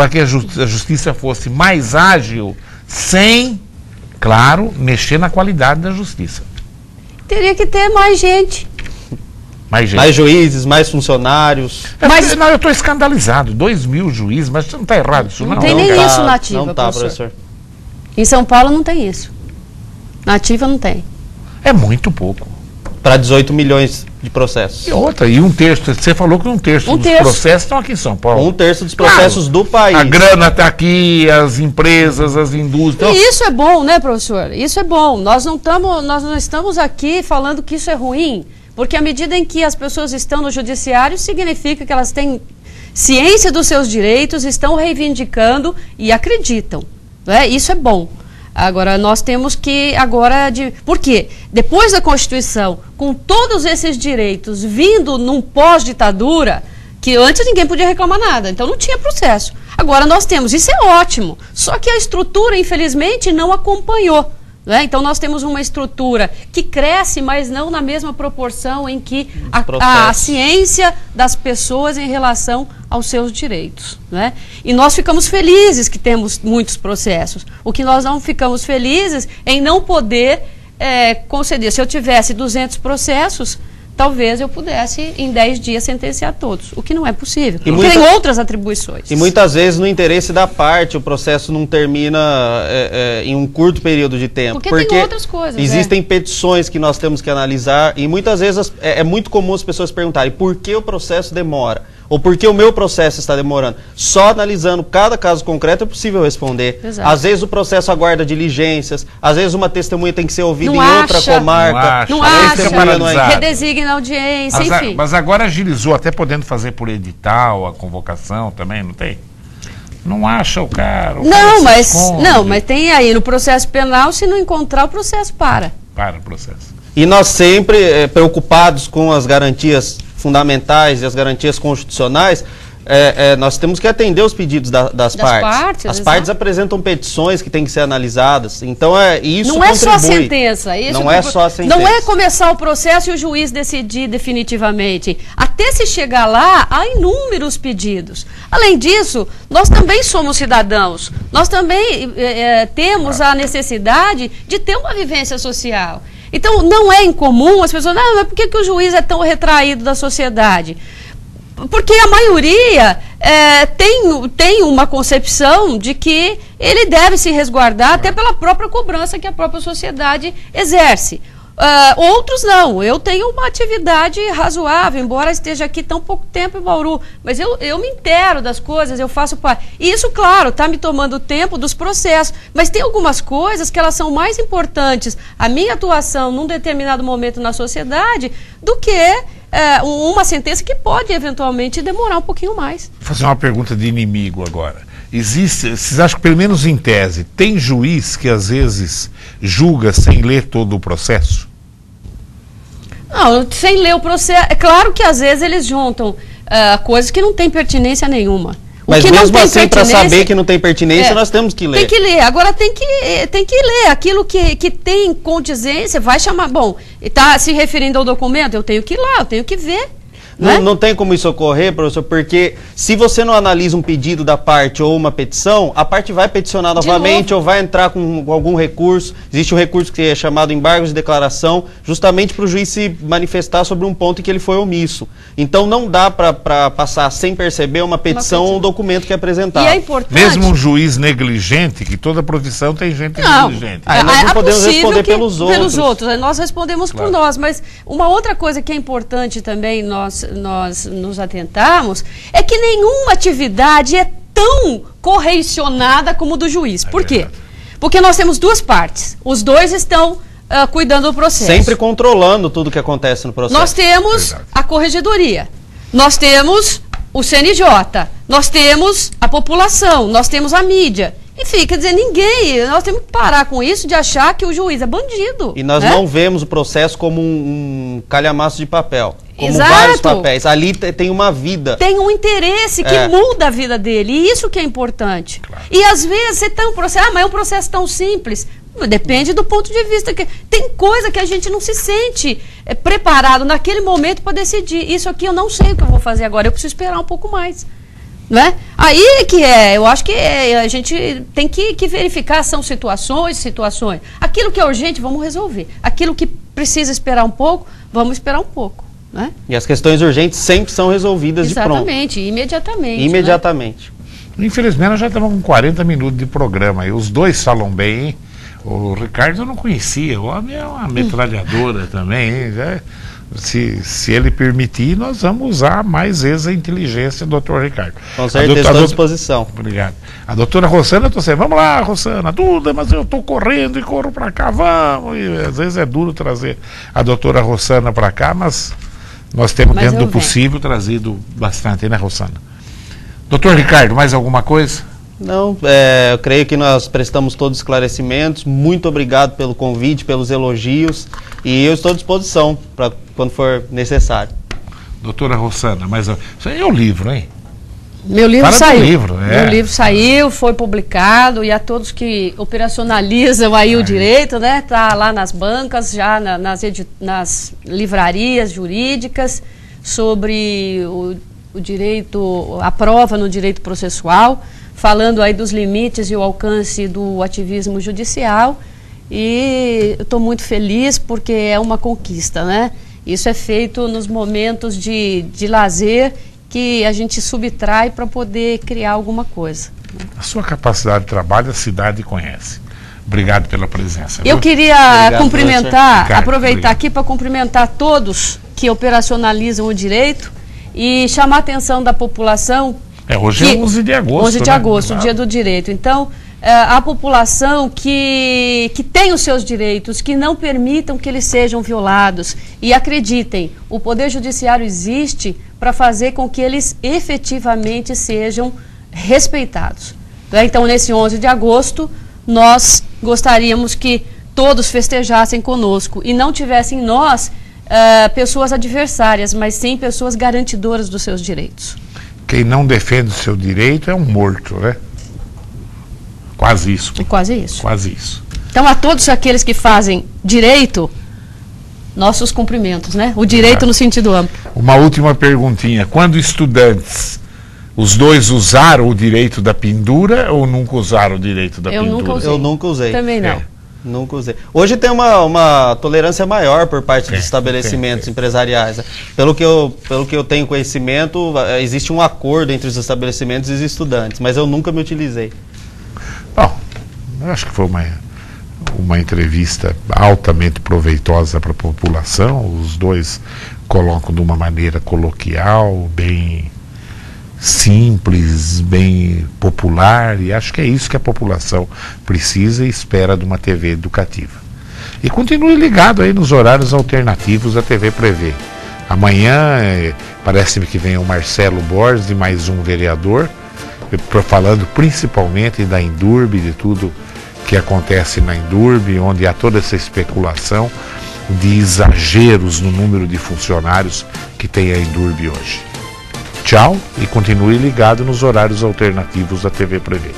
para que a justiça fosse mais ágil, sem, claro, mexer na qualidade da justiça. Teria que ter mais gente. Mais juízes, mais funcionários. Não, eu estou escandalizado. 2.000 juízes, mas não está errado isso, não? Não tem nem isso na ativa, não tá, professor. Em São Paulo não tem isso. Na ativa não tem. É muito pouco. Para 18 milhões de processos. E outra, e um terço, você falou que um terço dos processos estão aqui em São Paulo. Um terço dos processos do país. A grana está aqui, as empresas, as indústrias. E isso é bom, né, professor? Isso é bom. Nós não estamos aqui falando que isso é ruim, porque à medida em que as pessoas estão no judiciário, significa que elas têm ciência dos seus direitos, estão reivindicando e acreditam. Né? Isso é bom. Agora, nós temos que Por quê? Depois da Constituição, com todos esses direitos vindo num pós-ditadura, que antes ninguém podia reclamar nada, então não tinha processo. Agora nós temos, isso é ótimo, só que a estrutura, infelizmente, não acompanhou. Né? Então nós temos uma estrutura que cresce, mas não na mesma proporção em que a ciência das pessoas em relação aos seus direitos. Né? E nós ficamos felizes que temos muitos processos. O que nós não ficamos felizes é em não poder conceder. Se eu tivesse 200 processos, talvez eu pudesse, em 10 dias, sentenciar todos, o que não é possível. Porque tem outras atribuições. E muitas vezes, no interesse da parte, o processo não termina em um curto período de tempo. Porque tem outras coisas. Existem petições que nós temos que analisar e muitas vezes é muito comum as pessoas perguntarem por que o processo demora? Ou por que o meu processo está demorando? Só analisando cada caso concreto é possível responder. Exato. Às vezes o processo aguarda diligências, às vezes uma testemunha tem que ser ouvida em outra comarca. Não acha, redesigna a audiência, enfim. Mas agora agilizou, até podendo fazer por edital, a convocação também, não tem? Não acha o cara. Mas tem aí no processo penal, se não encontrar, o processo para. Para o processo. E nós sempre preocupados com as garantias fundamentais e as garantias constitucionais, nós temos que atender os pedidos das partes. As partes apresentam petições que têm que ser analisadas. Então, isso não é só a sentença. Não é só a sentença. Não é começar o processo e o juiz decidir definitivamente. Até se chegar lá, há inúmeros pedidos. Além disso, nós também somos cidadãos. Nós também temos a necessidade de ter uma vivência social. Então, não é incomum as pessoas... Não, mas por que o juiz é tão retraído da sociedade? Porque a maioria tem uma concepção de que ele deve se resguardar até pela própria cobrança que a própria sociedade exerce. Outros não. Eu tenho uma atividade razoável, embora esteja aqui tão pouco tempo em Bauru, mas eu me intero das coisas, eu faço parte. E isso, claro, está me tomando tempo dos processos, mas tem algumas coisas que elas são mais importantes, a minha atuação num determinado momento na sociedade, do que uma sentença que pode eventualmente demorar um pouquinho mais. Vou fazer uma pergunta de inimigo agora. Vocês acham que, pelo menos em tese, tem juiz que às vezes julga sem ler todo o processo? Não, sem ler o processo. É claro que às vezes eles juntam coisas que não têm pertinência nenhuma. Mas mesmo assim, para saber que não tem pertinência, nós temos que ler. Tem que ler. Agora tem que ler. Aquilo que tem condizência, vai chamar... Bom, está se referindo ao documento, eu tenho que ir lá, eu tenho que ver. Não tem como isso ocorrer, professor, porque se você não analisa um pedido da parte ou uma petição, a parte vai peticionar novamente ou vai entrar com algum recurso. Existe um recurso que é chamado embargo de declaração, justamente para o juiz se manifestar sobre um ponto em que ele foi omisso. Então não dá para passar sem perceber uma petição ou um documento que é apresentado. E é importante... Mesmo um juiz negligente, que toda profissão tem gente negligente. Nós não podemos responder pelos outros. Nós respondemos por nós, mas uma outra coisa que é importante também nós nos atentarmos é que nenhuma atividade é tão correicionada como a do juiz. Por quê? Porque nós temos duas partes. Os dois estão cuidando do processo. Sempre controlando tudo que acontece no processo. Nós temos a corregedoria, nós temos o CNJ, nós temos a população, nós temos a mídia. Enfim, quer dizer, nós temos que parar com isso de achar que o juiz é bandido. E nós não vemos o processo como um calhamaço de papel. Como vários papéis. Ali tem uma vida. Tem um interesse que muda a vida dele. E isso que é importante. Claro. E às vezes você tem um processo, mas é um processo tão simples. Depende do ponto de vista. Tem coisa que a gente não se sente preparado naquele momento para decidir. Isso aqui eu não sei o que eu vou fazer agora. Eu preciso esperar um pouco mais. Né? Aí que eu acho que a gente tem que verificar, são situações. Aquilo que é urgente, vamos resolver. Aquilo que precisa esperar um pouco, vamos esperar um pouco. Né? E as questões urgentes sempre são resolvidas de pronto. Exatamente, imediatamente. Imediatamente. Né? Infelizmente, nós já estamos com 40 minutos de programa e os dois falam bem, hein? O Ricardo eu não conhecia, o homem é uma metralhadora também, hein? Se ele permitir, nós vamos usar mais vezes a inteligência do Dr. Ricardo. Com certeza, estou à disposição. Obrigado. A doutora Rossana, eu estou dizendo, vamos lá, Rossana, Duda, mas eu estou correndo e corro para cá, vamos. E às vezes é duro trazer a doutora Rossana para cá, mas nós temos, dentro do possível, trazido bastante, né, Rossana? Doutor Ricardo, mais alguma coisa? Não, eu creio que nós prestamos todos os esclarecimentos. Muito obrigado pelo convite, pelos elogios. E eu estou à disposição para quando for necessário. Doutora Rossana, mas isso aí é o livro, hein? Meu livro saiu. Meu livro saiu, foi publicado, e a todos que operacionalizam aí o direito, né? Tá lá nas bancas, já nas livrarias jurídicas, sobre o direito, a prova no direito processual, falando aí dos limites e o alcance do ativismo judicial. E eu estou muito feliz porque é uma conquista, né? Isso é feito nos momentos de lazer que a gente subtrai para poder criar alguma coisa. A sua capacidade de trabalho, a cidade conhece. Obrigado pela presença. Eu queria cumprimentar, aproveitar aqui para cumprimentar todos que operacionalizam o direito e chamar a atenção da população. Hoje é 11 de agosto. 11 de agosto, o Dia do Direito. Então, a população que tem os seus direitos, que não permitam que eles sejam violados. E acreditem, o Poder Judiciário existe para fazer com que eles efetivamente sejam respeitados. Então, nesse 11 de agosto, nós gostaríamos que todos festejassem conosco e não tivessem nós pessoas adversárias, mas sim pessoas garantidoras dos seus direitos. Quem não defende o seu direito é um morto, né? Quase isso. É quase isso. Quase isso. Então, a todos aqueles que fazem direito, nossos cumprimentos, né? O direito no sentido amplo. Uma última perguntinha. Quando estudantes, os dois usaram o direito da pendura ou nunca usaram o direito da pendura? Nunca usei. Eu nunca usei. Também não. Nunca usei. Hoje tem uma tolerância maior por parte dos estabelecimentos empresariais. Né? Pelo que eu tenho conhecimento, existe um acordo entre os estabelecimentos e os estudantes, mas eu nunca me utilizei. Bom, eu acho que foi uma entrevista altamente proveitosa para a população. Os dois colocam de uma maneira coloquial, bem simples, bem popular, e acho que é isso que a população precisa e espera de uma TV educativa. E continue ligado aí nos horários alternativos da TV Prevê. Amanhã parece-me que vem o Marcelo Borges e mais um vereador, falando principalmente da Indurb, de tudo que acontece na Indurb, onde há toda essa especulação de exageros no número de funcionários que tem a Indurb hoje. Tchau e continue ligado nos horários alternativos da TV Prevê.